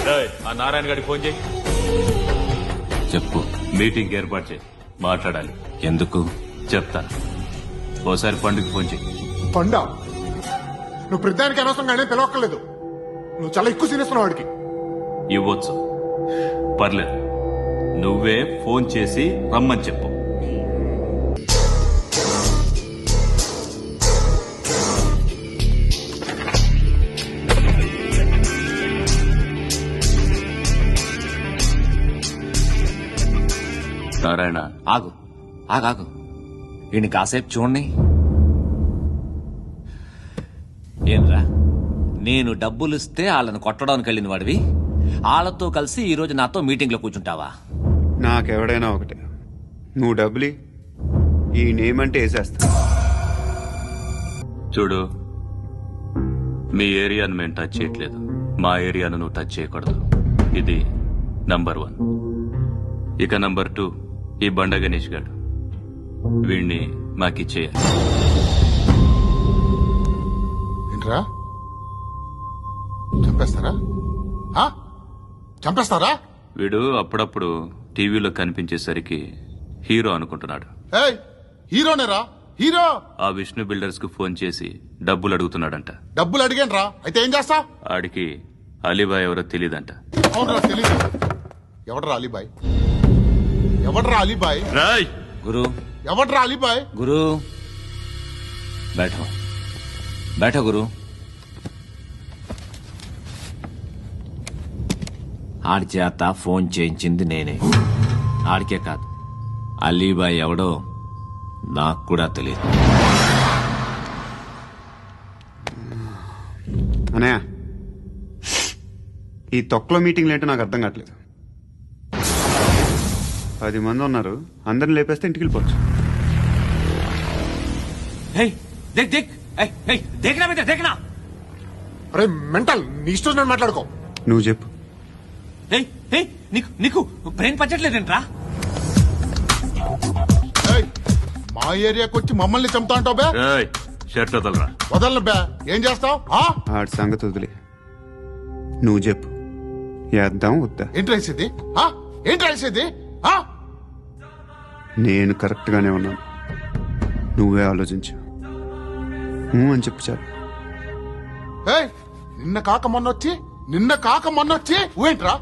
ఆ నారాయణ గారికి ఫోన్ చేయి. చెప్పు. మీటింగ్ ఏర్పాటు చేయి, మాట్లాడాలి. ఎందుకు? చెప్తా. ఓసారి పండుగ ఫోన్ చేయి. పండా నువ్వు ప్రతిదానికి అనవసరంగానే పిలవక్కర్లేదు. నువ్వు చాలా ఎక్కువ సీనిస్తున్నావు వాడికి. ఇవ్వచ్చు, పర్లేదు. నువ్వే ఫోన్ చేసి రమ్మని చెప్పు. నారాయణ, ఆగు ఆగాగు. ఈయన కాసేపు చూడండి. ఏంరా, నేను డబ్బులిస్తే వాళ్ళని కొట్టడానికి వెళ్ళిన వాడివి, వాళ్ళతో కలిసి ఈ రోజు నాతో మీటింగ్ లో కూర్చుంటావా? నాకెవడైనా ఒకటే. నువ్వు డబ్బులి, ఈ నేమ్ అంటే వేసేస్తా. చూడు, మీ ఏరియాను మేము టచ్ చేయట్లేదు, మా ఏరియాను నువ్వు టచ్ చేయకూడదు. ఇది నంబర్ 1. ఇక నంబర్ 2, ఈ బండ గణేష్ గారు. వీణ్ణి మాకిచ్చేయాలి. ఏంట్రా, చంపేస్తారా? చంపేస్తారా? వీడు అప్పుడప్పుడు టీవీలో కనిపించేసరికి హీరో అనుకుంటున్నాడు. ఏయ్, హీరోనేరా, హీరో. ఆ విష్ణు బిల్డర్స్ కు ఫోన్ చేసి డబ్బులు అడుగుతున్నాడంట. డబ్బులు అడిగాను రా, అయితే ఏం చేస్తా? ఆడికి అలీబాయ్ ఎవరో తెలీదంట. అవునరా, తెలీదు. ఎవడరా అలీబాయ్? ఎవడరా అలీబాయ్? రాయ్ గురు, ఎవడరా అలీబాయ్? గురు బైఠో బైఠో గురు. ఆడి చేత ఫోన్ చేయించింది నేనే. ఆడికే కాదు, అలీబాయ్ ఎవడో నాకు కూడా తెలియదు. అనయ్య, ఈ తొక్కలో మీటింగ్లు ఏంటో నాకు అర్థం కావట్లేదు. 10 మంది ఉన్నారు, అందరిని లేపేస్తే ఇంటికి వెళ్ళిపోవచ్చు. देखना అరే మెంటల్, నీ ఇష్టం నేను మాట్లాడుకో. నువ్వు చెప్పు. నీకు బ్రెయిన్ పచ్చట్లేదంట్రా? ఏయ్, మా ఏరియాకి వచ్చి మమ్మల్ని చంపుతా అంటావు బే? రాయ్, షర్ట్ వదలరా. వదలను బే. ఏం చేస్తావు? ఆడి సంగతి వదిలే, నువ్వు చెప్పు. వేద్దాం వద్దా? ఏంటి రాసేది? ఏంటి రాసేది? నేను కరెక్ట్ గానే ఉన్నాను, నువ్వే ఆలోచించు. అని చెప్పు చాలు. ఏయ్, నిన్న కాక మొన్నొచ్చి ఊయంట్రా.